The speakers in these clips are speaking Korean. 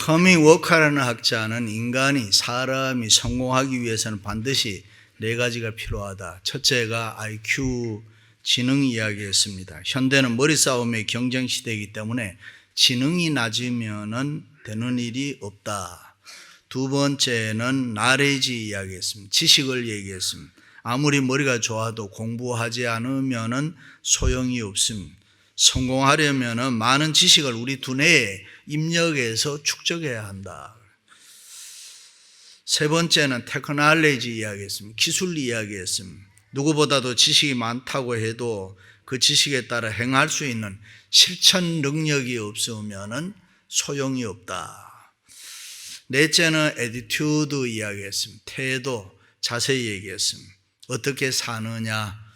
터미 워커라는 학자는 사람이 성공하기 위해서는 반드시 네 가지가 필요하다. 첫째가 IQ, 지능 이야기였습니다. 현대는 머리 싸움의 경쟁 시대이기 때문에 지능이 낮으면 되는 일이 없다. 두 번째는 나레지 이야기했습니다. 지식을 얘기했습니다. 아무리 머리가 좋아도 공부하지 않으면 소용이 없습니다. 성공하려면 많은 지식을 우리 두뇌에 입력해서 축적해야 한다. 세 번째는 테크놀로지 이야기했습니다. 기술 이야기했습니다. 누구보다도 지식이 많다고 해도 그 지식에 따라 행할 수 있는 실천 능력이 없으면 소용이 없다. 넷째는 애티튜드 이야기했습니다. 태도, 자세히 얘기했습니다. 어떻게 사느냐.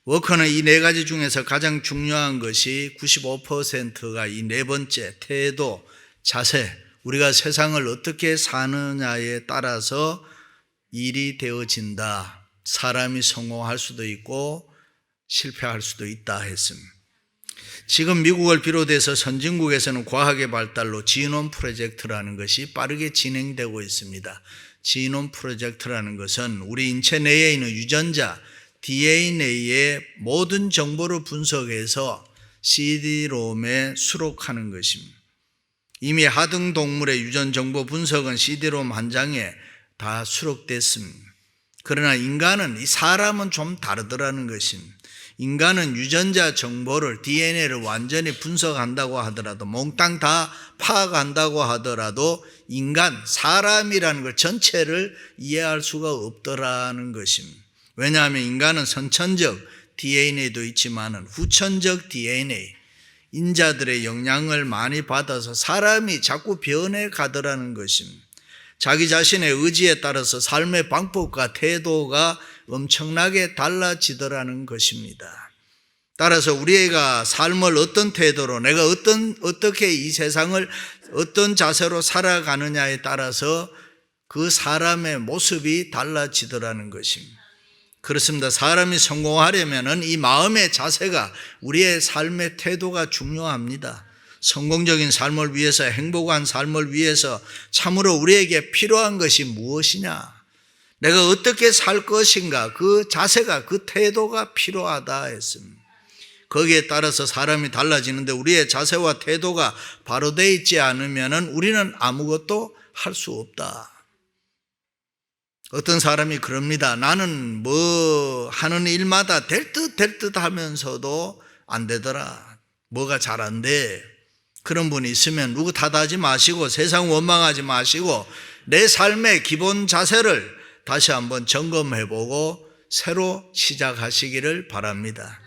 워커는 이 네 가지 중에서 가장 중요한 것이 95%가 이 네 번째 태도, 자세, 우리가 세상을 어떻게 사느냐에 따라서 일이 되어진다. 사람이 성공할 수도 있고 실패할 수도 있다 했습니다. 지금 미국을 비롯해서 선진국에서는 과학의 발달로 지노움 프로젝트라는 것이 빠르게 진행되고 있습니다. 지노움 프로젝트라는 것은 우리 인체 내에 있는 유전자 DNA의 모든 정보를 분석해서 CD롬에 수록하는 것입니다. 이미 하등 동물의 유전 정보 분석은 CD롬 한 장에 다 수록됐습니다. 그러나 인간은, 이 사람은 좀 다르더라는 것입니다. 인간은 유전자 정보를, DNA를 완전히 분석한다고 하더라도, 몽땅 다 파악한다고 하더라도 사람이라는 걸 전체를 이해할 수가 없더라는 것입니다. 왜냐하면 인간은 선천적 DNA도 있지만 후천적 DNA, 인자들의 영향을 많이 받아서 사람이 자꾸 변해 가더라는 것입니다. 자기 자신의 의지에 따라서 삶의 방법과 태도가 엄청나게 달라지더라는 것입니다. 따라서 우리가 삶을 어떤 태도로, 내가 어떻게 이 세상을 어떤 자세로 살아가느냐에 따라서 그 사람의 모습이 달라지더라는 것입니다. 그렇습니다. 사람이 성공하려면 이 마음의 자세가, 우리의 삶의 태도가 중요합니다. 성공적인 삶을 위해서, 행복한 삶을 위해서 참으로 우리에게 필요한 것이 무엇이냐? 내가 어떻게 살 것인가? 그 자세가, 그 태도가 필요하다 했습니다. 거기에 따라서 사람이 달라지는데 우리의 자세와 태도가 바로 되어 있지 않으면 우리는 아무것도 할 수 없다. 어떤 사람이 그럽니다. 나는 하는 일마다 될 듯 하면서도 안 되더라. 뭐가 잘 안 돼. 그런 분이 있으면 누구 탓하지 마시고 세상 원망하지 마시고 내 삶의 기본 자세를 다시 한번 점검해보고 새로 시작하시기를 바랍니다.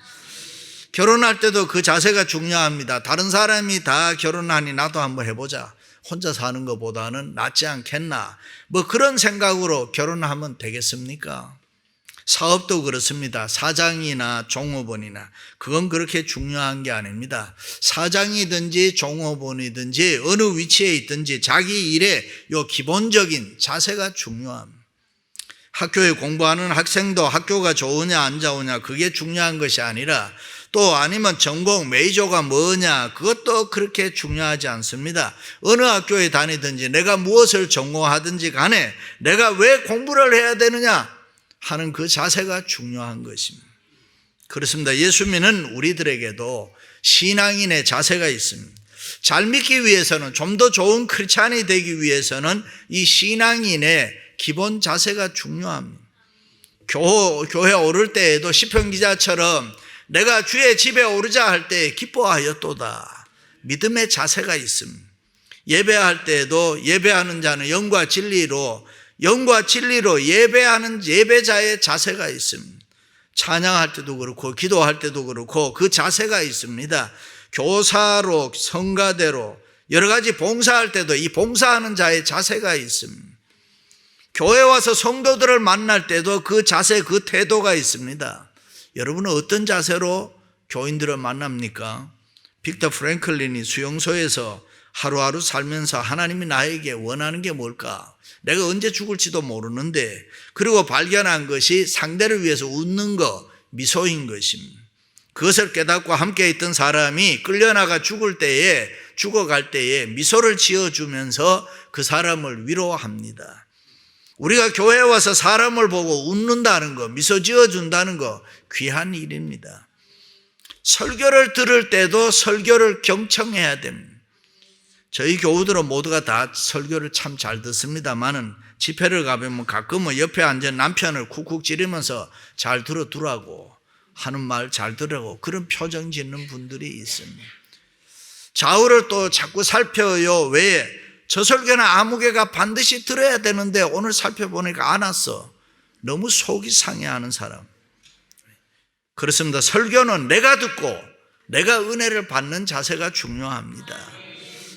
결혼할 때도 그 자세가 중요합니다. 다른 사람이 다 결혼하니 나도 한번 해보자. 혼자 사는 것보다는 낫지 않겠나. 그런 생각으로 결혼하면 되겠습니까? 사업도 그렇습니다. 사장이나 종업원이나 그건 그렇게 중요한 게 아닙니다. 사장이든지 종업원이든지 어느 위치에 있든지 자기 일의 요 기본적인 자세가 중요합니다. 학교에 공부하는 학생도 학교가 좋으냐 안 좋으냐 그게 중요한 것이 아니라, 또 아니면 전공 메이저가 뭐냐 그것도 그렇게 중요하지 않습니다. 어느 학교에 다니든지 내가 무엇을 전공하든지 간에 내가 왜 공부를 해야 되느냐 하는 그 자세가 중요한 것입니다. 그렇습니다. 예수 믿는 우리들에게도 신앙인의 자세가 있습니다. 잘 믿기 위해서는, 좀 더 좋은 크리스찬이 되기 위해서는 이 신앙인의 기본 자세가 중요합니다. 교회 오를 때에도 시편 기자처럼 내가 주의 집에 오르자 할 때 기뻐하였도다. 믿음의 자세가 있습니다. 예배할 때에도 예배하는 자는 영과 진리로 예배하는 예배자의 자세가 있습니다. 찬양할 때도 그렇고 기도할 때도 그렇고 그 자세가 있습니다. 교사로, 성가대로 여러 가지 봉사할 때도 이 봉사하는 자의 자세가 있습니다. 교회 와서 성도들을 만날 때도 그 자세, 그 태도가 있습니다. 여러분은 어떤 자세로 교인들을 만납니까? 빅터 프랭클린이 수용소에서 하루하루 살면서 하나님이 나에게 원하는 게 뭘까? 내가 언제 죽을지도 모르는데, 그리고 발견한 것이 상대를 위해서 웃는 것, 미소인 것입니다. 그것을 깨닫고 함께 있던 사람이 끌려나가 죽을 때에 죽어갈 때에 미소를 지어주면서 그 사람을 위로합니다. 우리가 교회에 와서 사람을 보고 웃는다는 거, 미소 지어준다는 거 귀한 일입니다. 설교를 들을 때도 설교를 경청해야 됩니다. 저희 교우들은 모두가 다 설교를 참 잘 듣습니다만은 집회를 가보면 가끔은 옆에 앉은 남편을 쿡쿡 찌르면서 잘 들어두라고 하는 말 잘 들으라고 그런 표정 짓는 분들이 있습니다. 좌우를 또 자꾸 살펴요. 왜? 저 설교는 아무개가 반드시 들어야 되는데 오늘 살펴보니까 안 왔어. 너무 속이 상해하는 사람. 그렇습니다. 설교는 내가 듣고 내가 은혜를 받는 자세가 중요합니다.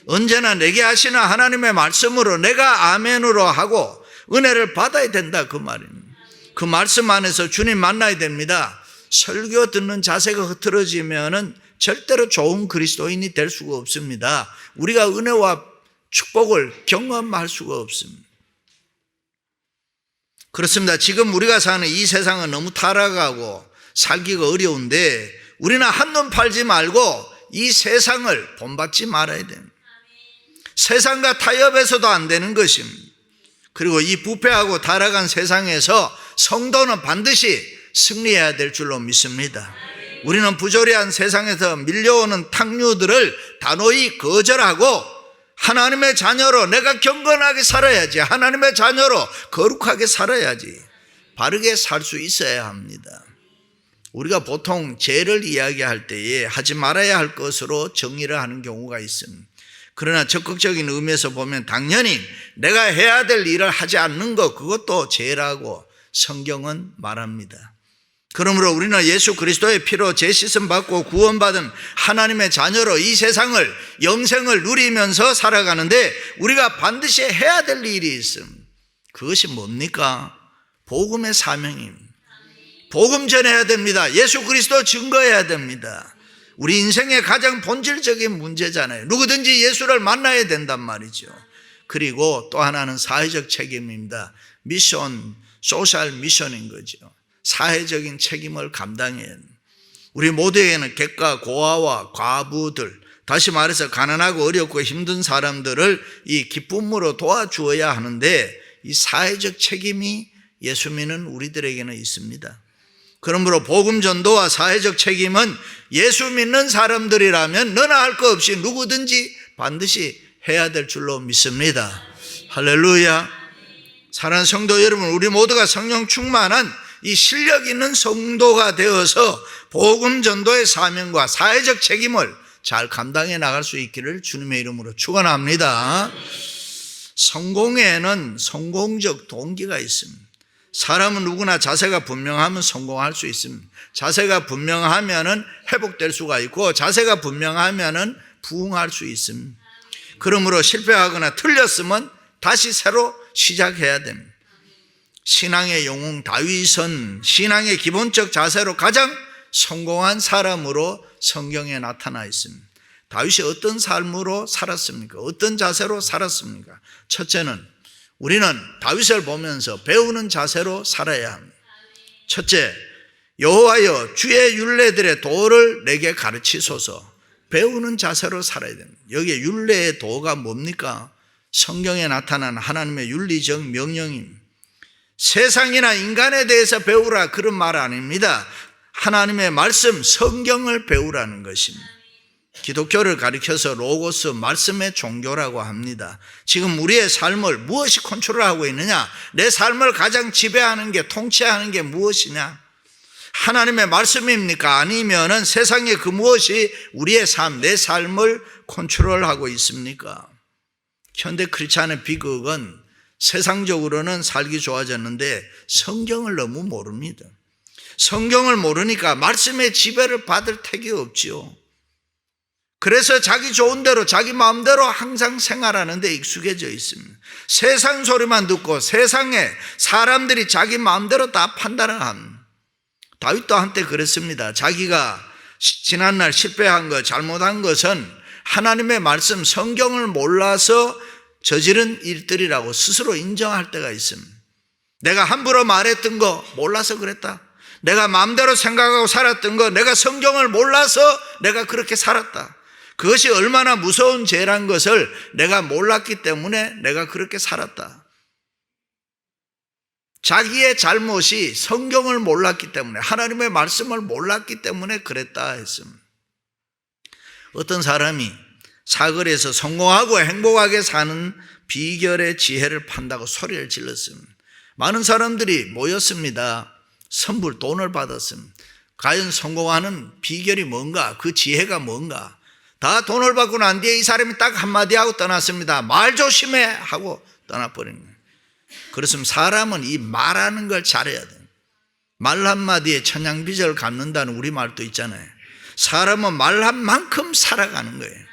언제나 내게 하시는 하나님의 말씀으로 내가 아멘으로 하고 은혜를 받아야 된다 그 말입니다. 그 말씀 안에서 주님 만나야 됩니다. 설교 듣는 자세가 흐트러지면은 절대로 좋은 그리스도인이 될 수가 없습니다. 우리가 은혜와 축복을 경험할 수가 없습니다. 그렇습니다. 지금 우리가 사는 이 세상은 너무 타락하고 살기가 어려운데 우리는 한눈 팔지 말고 이 세상을 본받지 말아야 됩니다. 세상과 타협해서도 안 되는 것입니다. 그리고 이 부패하고 타락한 세상에서 성도는 반드시 승리해야 될 줄로 믿습니다. 우리는 부조리한 세상에서 밀려오는 탕류들을 단호히 거절하고 하나님의 자녀로 내가 경건하게 살아야지, 하나님의 자녀로 거룩하게 살아야지, 바르게 살 수 있어야 합니다. 우리가 보통 죄를 이야기할 때에 하지 말아야 할 것으로 정의를 하는 경우가 있습니다. 그러나 적극적인 의미에서 보면 당연히 내가 해야 될 일을 하지 않는 것, 그것도 죄라고 성경은 말합니다. 그러므로 우리는 예수 그리스도의 피로 죄-씻음 받고 구원받은 하나님의 자녀로 이 세상을, 영생을 누리면서 살아가는데 우리가 반드시 해야 될 일이 있습니다. 그것이 뭡니까? 복음의 사명입니다. 복음 전해야 됩니다. 예수 그리스도 증거해야 됩니다. 우리 인생의 가장 본질적인 문제잖아요. 누구든지 예수를 만나야 된단 말이죠. 그리고 또 하나는 사회적 책임입니다. 미션, 소셜 미션인 거죠. 사회적인 책임을 감당해야 합니다. 우리 모두에게는 객가, 고아와 과부들, 다시 말해서 가난하고 어렵고 힘든 사람들을 이 기쁨으로 도와주어야 하는데 이 사회적 책임이 예수 믿는 우리들에게는 있습니다. 그러므로 복음 전도와 사회적 책임은 예수 믿는 사람들이라면 너나 할 것 없이 누구든지 반드시 해야 될 줄로 믿습니다. 할렐루야. 사랑하는 성도 여러분, 우리 모두가 성령 충만한 이 실력 있는 성도가 되어서 복음 전도의 사명과 사회적 책임을 잘 감당해 나갈 수 있기를 주님의 이름으로 축원합니다. 성공에는 성공적 동기가 있습니다. 사람은 누구나 자세가 분명하면 성공할 수 있습니다. 자세가 분명하면은 회복될 수가 있고 자세가 분명하면은 부흥할 수 있습니다. 그러므로 실패하거나 틀렸으면 다시 새로 시작해야 됩니다. 신앙의 영웅 다윗은 신앙의 기본적 자세로 가장 성공한 사람으로 성경에 나타나 있습니다. 다윗이 어떤 삶으로 살았습니까? 어떤 자세로 살았습니까? 첫째는 우리는 다윗을 보면서 배우는 자세로 살아야 합니다. 첫째, 여호와여 주의 율례들의 도를 내게 가르치소서. 배우는 자세로 살아야 됩니다. 여기에 율례의 도가 뭡니까? 성경에 나타난 하나님의 윤리적 명령입니다. 세상이나 인간에 대해서 배우라 그런 말 아닙니다. 하나님의 말씀, 성경을 배우라는 것입니다. 기독교를 가리켜서 로고스, 말씀의 종교라고 합니다. 지금 우리의 삶을 무엇이 컨트롤하고 있느냐? 내 삶을 가장 지배하는 게, 통치하는 게 무엇이냐? 하나님의 말씀입니까? 아니면은 세상의 그 무엇이 우리의 삶, 내 삶을 컨트롤하고 있습니까? 현대 크리스찬의 비극은 세상적으로는 살기 좋아졌는데 성경을 너무 모릅니다. 성경을 모르니까 말씀의 지배를 받을 택이 없지요. 그래서 자기 좋은 대로 자기 마음대로 항상 생활하는 데 익숙해져 있습니다. 세상 소리만 듣고 세상에 사람들이 자기 마음대로 다 판단을 합니다. 다윗도 한때 그랬습니다. 자기가 지난날 실패한 것, 잘못한 것은 하나님의 말씀, 성경을 몰라서 저지른 일들이라고 스스로 인정할 때가 있습니다. 내가 함부로 말했던 거 몰라서 그랬다. 내가 마음대로 생각하고 살았던 거, 내가 성경을 몰라서 내가 그렇게 살았다. 그것이 얼마나 무서운 죄란 것을 내가 몰랐기 때문에 내가 그렇게 살았다. 자기의 잘못이 성경을 몰랐기 때문에, 하나님의 말씀을 몰랐기 때문에 그랬다 했습니다. 어떤 사람이 사거리에서 성공하고 행복하게 사는 비결의 지혜를 판다고 소리를 질렀습니다. 많은 사람들이 모였습니다. 선불 돈을 받았습니다. 과연 성공하는 비결이 뭔가, 그 지혜가 뭔가. 다 돈을 받고 난 뒤에 이 사람이 딱 한마디 하고 떠났습니다. 말 조심해 하고 떠나버린 거예요. 그렇으면 사람은 이 말하는 걸 잘해야 돼요. 말 한마디에 천냥빚을 갚는다는 우리말도 있잖아요. 사람은 말한 만큼 살아가는 거예요.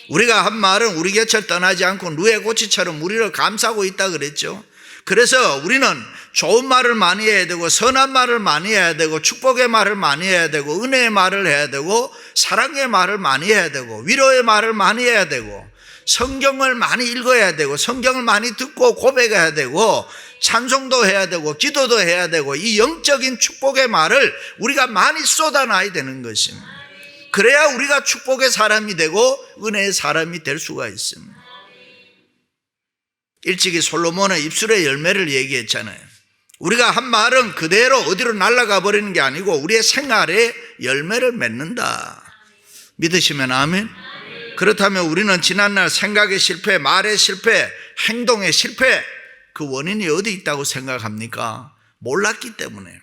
우리가 한 말은 우리 곁을 떠나지 않고 누에 고치처럼 우리를 감싸고 있다 그랬죠. 그래서 우리는 좋은 말을 많이 해야 되고, 선한 말을 많이 해야 되고, 축복의 말을 많이 해야 되고, 은혜의 말을 해야 되고, 사랑의 말을 많이 해야 되고, 위로의 말을 많이 해야 되고, 성경을 많이 읽어야 되고, 성경을 많이 듣고 고백해야 되고, 찬송도 해야 되고, 기도도 해야 되고, 이 영적인 축복의 말을 우리가 많이 쏟아놔야 되는 것입니다. 그래야 우리가 축복의 사람이 되고 은혜의 사람이 될 수가 있습니다. 일찍이 솔로몬의 입술의 열매를 얘기했잖아요. 우리가 한 말은 그대로 어디로 날아가 버리는 게 아니고 우리의 생활에 열매를 맺는다. 믿으시면 아멘. 그렇다면 우리는 지난날 생각의 실패, 말의 실패, 행동의 실패, 그 원인이 어디 있다고 생각합니까? 몰랐기 때문에.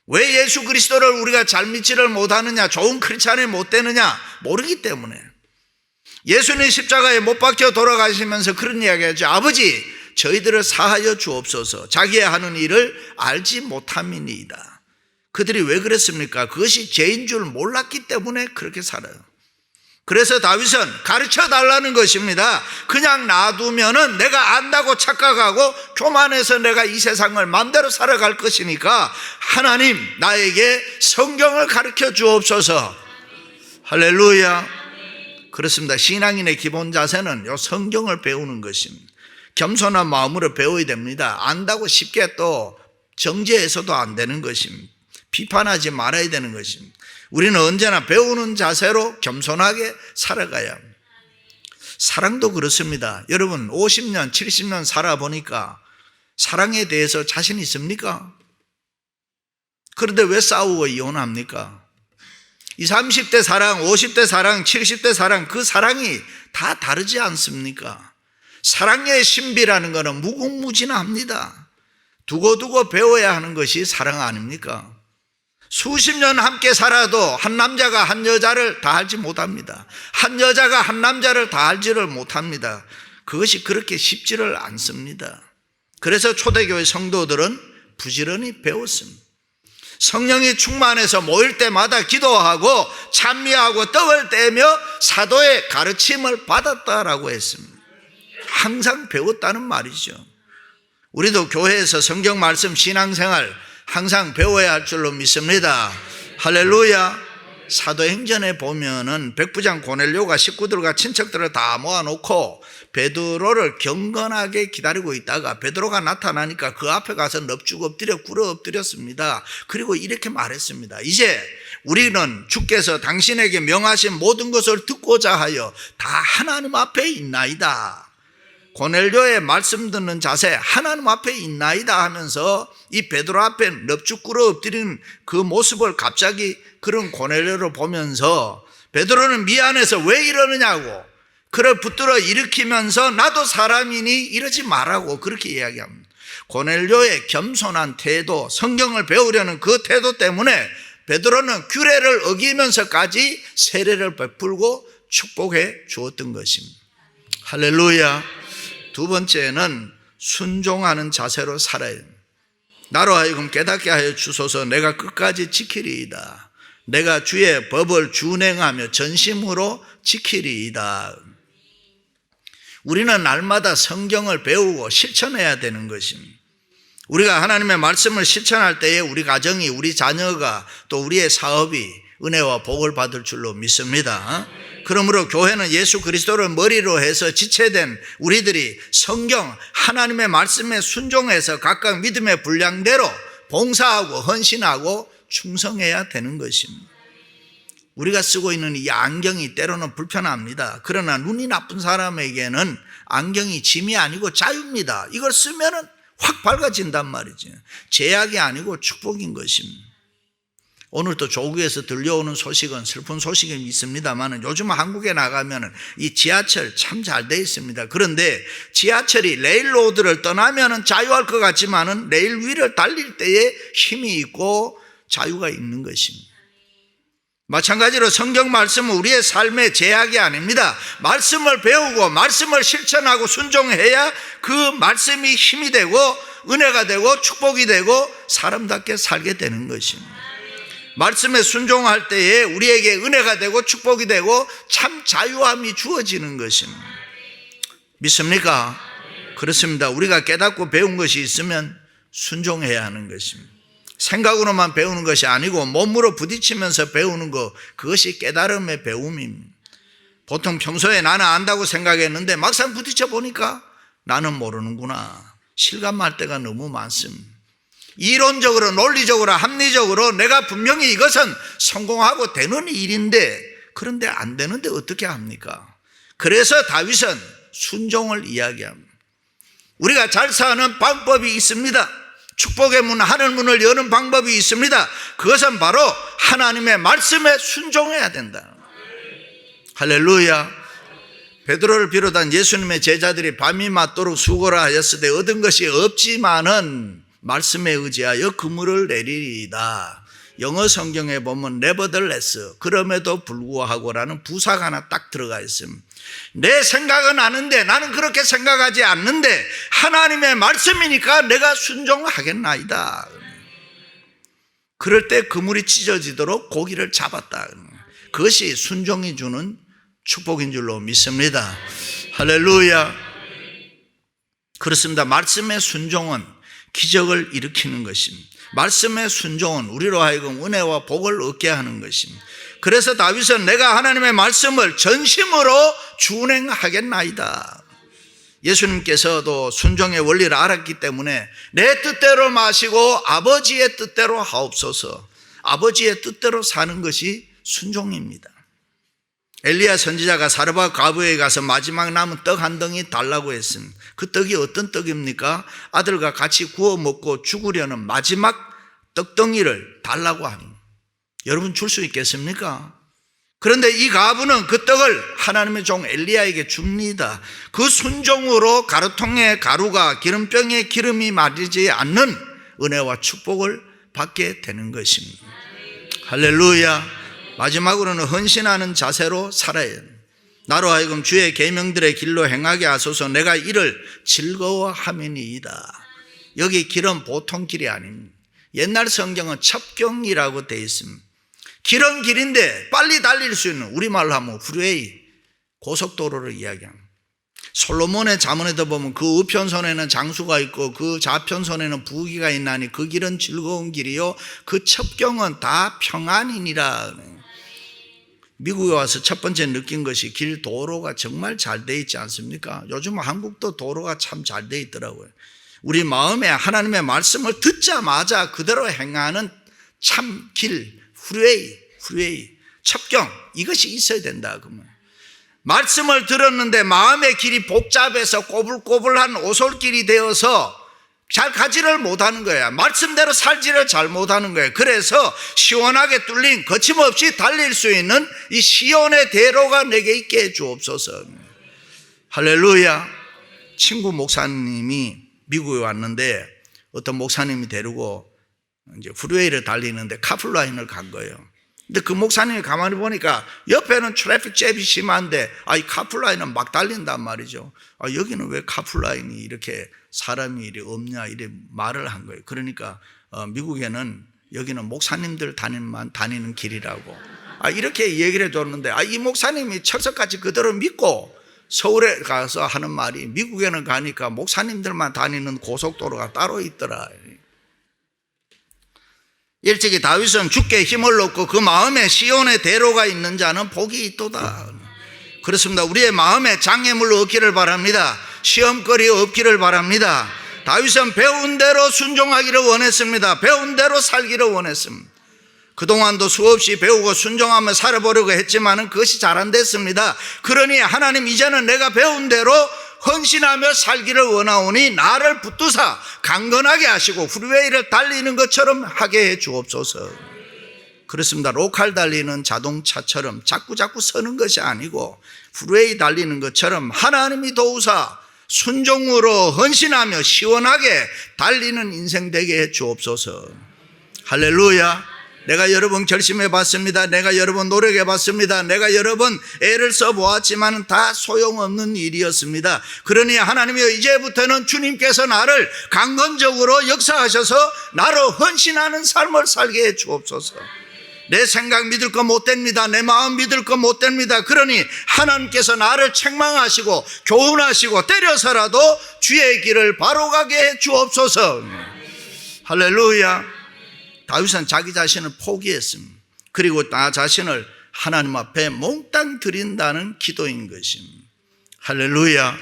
왜 예수 그리스도를 우리가 잘 믿지를 못하느냐, 좋은 크리스찬이 못 되느냐? 모르기 때문에. 예수님 십자가에 못 박혀 돌아가시면서 그런 이야기하죠. 아버지, 저희들을 사하여 주옵소서. 자기의 하는 일을 알지 못함이니이다. 그들이 왜 그랬습니까? 그것이 죄인 줄 몰랐기 때문에 그렇게 살아요. 그래서 다윗은 가르쳐 달라는 것입니다. 그냥 놔두면은 내가 안다고 착각하고 교만해서 내가 이 세상을 마음대로 살아갈 것이니까 하나님 나에게 성경을 가르쳐 주옵소서. 할렐루야. 그렇습니다. 신앙인의 기본 자세는 요 성경을 배우는 것입니다. 겸손한 마음으로 배워야 됩니다. 안다고 쉽게 또 정죄해서도 안 되는 것입니다. 비판하지 말아야 되는 것입니다. 우리는 언제나 배우는 자세로 겸손하게 살아가야 합니다. 사랑도 그렇습니다. 여러분 50년, 70년 살아보니까 사랑에 대해서 자신 있습니까? 그런데 왜 싸우고 이혼합니까? 20, 30대 사랑, 50대 사랑, 70대 사랑, 그 사랑이 다 다르지 않습니까? 사랑의 신비라는 것은 무궁무진합니다. 두고두고 배워야 하는 것이 사랑 아닙니까? 수십 년 함께 살아도 한 남자가 한 여자를 다 알지 못합니다. 한 여자가 한 남자를 다 알지를 못합니다. 그것이 그렇게 쉽지를 않습니다. 그래서 초대교회 성도들은 부지런히 배웠습니다. 성령이 충만해서 모일 때마다 기도하고 찬미하고 떡을 떼며 사도의 가르침을 받았다라고 했습니다. 항상 배웠다는 말이죠. 우리도 교회에서 성경 말씀 신앙생활 항상 배워야 할 줄로 믿습니다. 할렐루야. 사도행전에 보면은 백부장 고넬료가 식구들과 친척들을 다 모아놓고 베드로를 경건하게 기다리고 있다가 베드로가 나타나니까 그 앞에 가서 넙죽 엎드려 꿇어 엎드렸습니다. 그리고 이렇게 말했습니다. 이제 우리는 주께서 당신에게 명하신 모든 것을 듣고자 하여 다 하나님 앞에 있나이다. 고넬료의 말씀 듣는 자세, 하나님 앞에 있나이다 하면서 이 베드로 앞에 넙죽 꿇어 엎드린 그 모습을 갑자기 그런 고넬료를 보면서 베드로는 미안해서 왜 이러느냐고 그를 붙들어 일으키면서 나도 사람이니 이러지 말라고 그렇게 이야기합니다. 고넬료의 겸손한 태도, 성경을 배우려는 그 태도 때문에 베드로는 규례를 어기면서까지 세례를 베풀고 축복해 주었던 것입니다. 할렐루야. 두 번째는 순종하는 자세로 살아야 합니다. 나로 하여금 깨닫게 하여 주소서. 내가 끝까지 지키리이다. 내가 주의 법을 준행하며 전심으로 지키리이다. 우리는 날마다 성경을 배우고 실천해야 되는 것입니다. 우리가 하나님의 말씀을 실천할 때에 우리 가정이, 우리 자녀가 또 우리의 사업이 은혜와 복을 받을 줄로 믿습니다. 그러므로 교회는 예수 그리스도를 머리로 해서 지체된 우리들이 성경 하나님의 말씀에 순종해서 각각 믿음의 분량대로 봉사하고 헌신하고 충성해야 되는 것입니다. 우리가 쓰고 있는 이 안경이 때로는 불편합니다. 그러나 눈이 나쁜 사람에게는 안경이 짐이 아니고 자유입니다. 이걸 쓰면은 확 밝아진단 말이죠. 제약이 아니고 축복인 것입니다. 오늘 또 조국에서 들려오는 소식은 슬픈 소식이 있습니다만 요즘 한국에 나가면 이 지하철 참 잘 돼 있습니다. 그런데 지하철이 레일로드를 떠나면 자유할 것 같지만 레일 위를 달릴 때에 힘이 있고 자유가 있는 것입니다. 마찬가지로 성경 말씀은 우리의 삶의 제약이 아닙니다. 말씀을 배우고 말씀을 실천하고 순종해야 그 말씀이 힘이 되고 은혜가 되고 축복이 되고 사람답게 살게 되는 것입니다. 말씀에 순종할 때에 우리에게 은혜가 되고 축복이 되고 참 자유함이 주어지는 것입니다. 믿습니까? 그렇습니다. 우리가 깨닫고 배운 것이 있으면 순종해야 하는 것입니다. 생각으로만 배우는 것이 아니고 몸으로 부딪히면서 배우는 것, 그것이 깨달음의 배움입니다. 보통 평소에 나는 안다고 생각했는데 막상 부딪혀 보니까 나는 모르는구나. 실감할 때가 너무 많습니다. 이론적으로 논리적으로 합리적으로 내가 분명히 이것은 성공하고 되는 일인데 그런데 안 되는데 어떻게 합니까? 그래서 다윗은 순종을 이야기합니다. 우리가 잘 사는 방법이 있습니다. 축복의 문, 하늘 문을 여는 방법이 있습니다. 그것은 바로 하나님의 말씀에 순종해야 된다. 할렐루야. 베드로를 비롯한 예수님의 제자들이 밤이 맞도록 수고를 하였을 때 얻은 것이 없지만은 말씀에 의지하여 그물을 내리리이다. 영어 성경에 보면 nevertheless, 그럼에도 불구하고라는 부사가 하나 딱 들어가 있습니다. 내 생각은 아는데 나는 그렇게 생각하지 않는데 하나님의 말씀이니까 내가 순종하겠나이다. 그럴 때 그물이 찢어지도록 고기를 잡았다. 그것이 순종이 주는 축복인 줄로 믿습니다. 할렐루야. 그렇습니다. 말씀의 순종은 기적을 일으키는 것입니다. 말씀의 순종은 우리로 하여금 은혜와 복을 얻게 하는 것입니다. 그래서 다윗은 내가 하나님의 말씀을 전심으로 준행하겠나이다. 예수님께서도 순종의 원리를 알았기 때문에 내 뜻대로 마시고 아버지의 뜻대로 하옵소서. 아버지의 뜻대로 사는 것이 순종입니다. 엘리야 선지자가 사르밧 과부에 가서 마지막 남은 떡 한 덩이 달라고 했습니다. 그 떡이 어떤 떡입니까? 아들과 같이 구워 먹고 죽으려는 마지막 떡덩이를 달라고 합니다. 여러분 줄 수 있겠습니까? 그런데 이 과부는 그 떡을 하나님의 종 엘리야에게 줍니다. 그 순종으로 가루통에 가루가 기름병에 기름이 마르지 않는 은혜와 축복을 받게 되는 것입니다. 할렐루야. 마지막으로는 헌신하는 자세로 살아야 해요. 나로 하여금 주의 계명들의 길로 행하게 하소서. 내가 이를 즐거워함이니이다. 여기 길은 보통 길이 아닙니다. 옛날 성경은 첩경이라고 되어 있습니다. 길은 길인데 빨리 달릴 수 있는, 우리말로 하면 프리웨이, 고속도로를 이야기합니다. 솔로몬의 잠언에도 보면 그 우편선에는 장수가 있고 그 좌편선에는 부귀가 있나니 그 길은 즐거운 길이요 그 첩경은 다 평안이니라. 미국에 와서 첫 번째 느낀 것이 길 도로가 정말 잘 돼 있지 않습니까? 요즘 한국도 도로가 참 잘 돼 있더라고요. 우리 마음에 하나님의 말씀을 듣자마자 그대로 행하는 참 길, 프리웨이, 첩경, 이것이 있어야 된다. 그러면 말씀을 들었는데 마음의 길이 복잡해서 꼬불꼬불한 오솔길이 되어서 잘 가지를 못하는 거야. 말씀대로 살지를 잘 못하는 거야. 그래서 시원하게 뚫린 거침없이 달릴 수 있는 이 시온의 대로가 내게 있게 해 주옵소서. 할렐루야. 친구 목사님이 미국에 왔는데 어떤 목사님이 데리고 이제 프리웨이를 달리는데 카풀라인을 간 거예요. 근데 그 목사님이 가만히 보니까 옆에는 트래픽 잽이 심한데 이 카풀라인은 막 달린단 말이죠. 여기는 왜 카풀라인이 이렇게 사람이 이렇게 없냐 이래 말을 한 거예요. 그러니까 미국에는 여기는 목사님들 다니는 길이라고 이렇게 얘기를 해줬는데 이 목사님이 철석같이 그대로 믿고 서울에 가서 하는 말이 미국에는 가니까 목사님들만 다니는 고속도로가 따로 있더라. 일찍이 다윗은 주께 힘을 얻고 그 마음에 시온의 대로가 있는 자는 복이 있도다. 그렇습니다. 우리의 마음에 장애물 없기를 바랍니다. 시험거리 없기를 바랍니다. 다윗은 배운 대로 순종하기를 원했습니다. 배운 대로 살기를 원했습니다. 그동안도 수없이 배우고 순종하며 살아보려고 했지만은 그것이 잘 안 됐습니다. 그러니 하나님, 이제는 내가 배운 대로 헌신하며 살기를 원하오니 나를 붙드사 강건하게 하시고 프리웨이를 달리는 것처럼 하게 해 주옵소서. 그렇습니다. 로컬 달리는 자동차처럼 자꾸 서는 것이 아니고 프리웨이 달리는 것처럼 하나님이 도우사 순종으로 헌신하며 시원하게 달리는 인생 되게 해 주옵소서. 할렐루야. 내가 여러 번 결심해 봤습니다. 내가 여러 번 노력해 봤습니다. 내가 여러 번 애를 써 보았지만 다 소용없는 일이었습니다. 그러니 하나님이여, 이제부터는 주님께서 나를 강건적으로 역사하셔서 나로 헌신하는 삶을 살게 해 주옵소서. 내 생각 믿을 거 못 됩니다. 내 마음 믿을 거 못 됩니다. 그러니 하나님께서 나를 책망하시고 교훈하시고 때려서라도 주의 길을 바로 가게 해 주옵소서. 할렐루야. 다윗은 자기 자신을 포기했습니다. 그리고 나 자신을 하나님 앞에 몽땅 드린다는 기도인 것입니다. 할렐루야.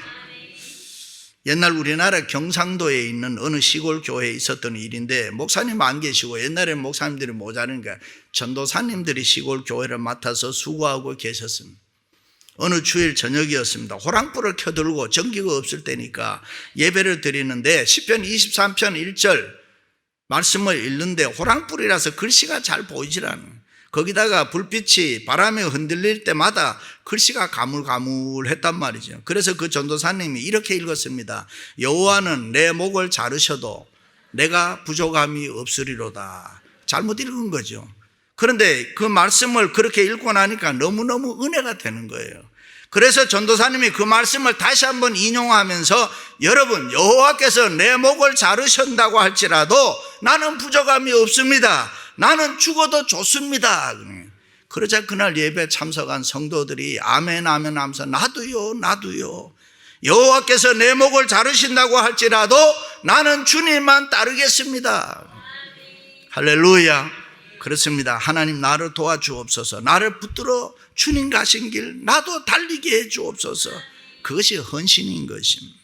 옛날 우리나라 경상도에 있는 어느 시골 교회에 있었던 일인데, 목사님 안 계시고 옛날에는 목사님들이 모자라니까 전도사님들이 시골 교회를 맡아서 수고하고 계셨습니다. 어느 주일 저녁이었습니다. 호랑불을 켜들고 전기가 없을 때니까 예배를 드리는데 시편 23편 1절 말씀을 읽는데 호랑불이라서 글씨가 잘 보이질 않아요. 거기다가 불빛이 바람에 흔들릴 때마다 글씨가 가물가물했단 말이죠. 그래서 그 전도사님이 이렇게 읽었습니다. 여호와는 내 목을 자르셔도 내가 부족함이 없으리로다. 잘못 읽은 거죠. 그런데 그 말씀을 그렇게 읽고 나니까 너무너무 은혜가 되는 거예요. 그래서 전도사님이 그 말씀을 다시 한번 인용하면서, 여러분, 여호와께서 내 목을 자르신다고 할지라도 나는 부족함이 없습니다. 나는 죽어도 좋습니다. 그러자 그날 예배 참석한 성도들이 아멘 아멘 하면서 나도요. 여호와께서 내 목을 자르신다고 할지라도 나는 주님만 따르겠습니다. 할렐루야. 그렇습니다. 하나님, 나를 도와주옵소서. 나를 붙들어 주님 가신 길 나도 달리게 해 주옵소서. 그것이 헌신인 것입니다.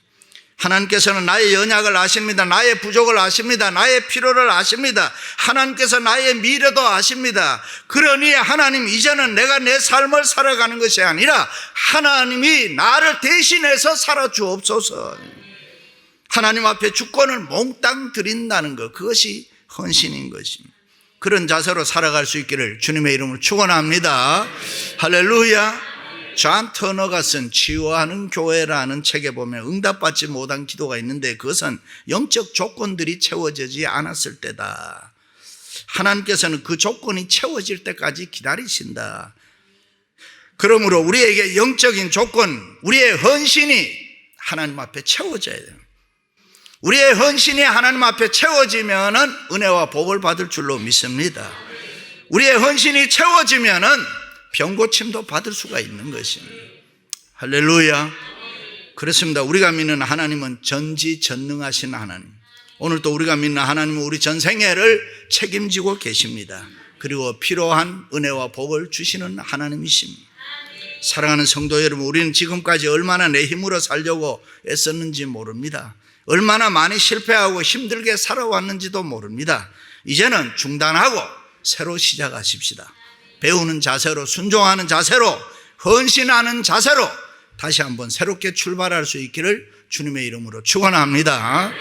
하나님께서는 나의 연약을 아십니다. 나의 부족을 아십니다. 나의 필요를 아십니다. 하나님께서 나의 미래도 아십니다. 그러니 하나님, 이제는 내가 내 삶을 살아가는 것이 아니라 하나님이 나를 대신해서 살아주옵소서. 하나님 앞에 주권을 몽땅 드린다는 것, 그것이 헌신인 것입니다. 그런 자세로 살아갈 수 있기를 주님의 이름으로 축원합니다. 할렐루야. 존 터너가 쓴 치유하는 교회라는 책에 보면 응답받지 못한 기도가 있는데, 그것은 영적 조건들이 채워지지 않았을 때다. 하나님께서는 그 조건이 채워질 때까지 기다리신다. 그러므로 우리에게 영적인 조건, 우리의 헌신이 하나님 앞에 채워져야 돼요. 우리의 헌신이 하나님 앞에 채워지면은 은혜와 복을 받을 줄로 믿습니다. 우리의 헌신이 채워지면은 병고침도 받을 수가 있는 것입니다. 할렐루야. 그렇습니다. 우리가 믿는 하나님은 전지전능하신 하나님, 오늘 또 우리가 믿는 하나님은 우리 전생애를 책임지고 계십니다. 그리고 필요한 은혜와 복을 주시는 하나님이십니다. 사랑하는 성도 여러분, 우리는 지금까지 얼마나 내 힘으로 살려고 애썼는지 모릅니다. 얼마나 많이 실패하고 힘들게 살아왔는지도 모릅니다. 이제는 중단하고 새로 시작하십시다. 배우는 자세로, 순종하는 자세로, 헌신하는 자세로 다시 한번 새롭게 출발할 수 있기를 주님의 이름으로 축원합니다.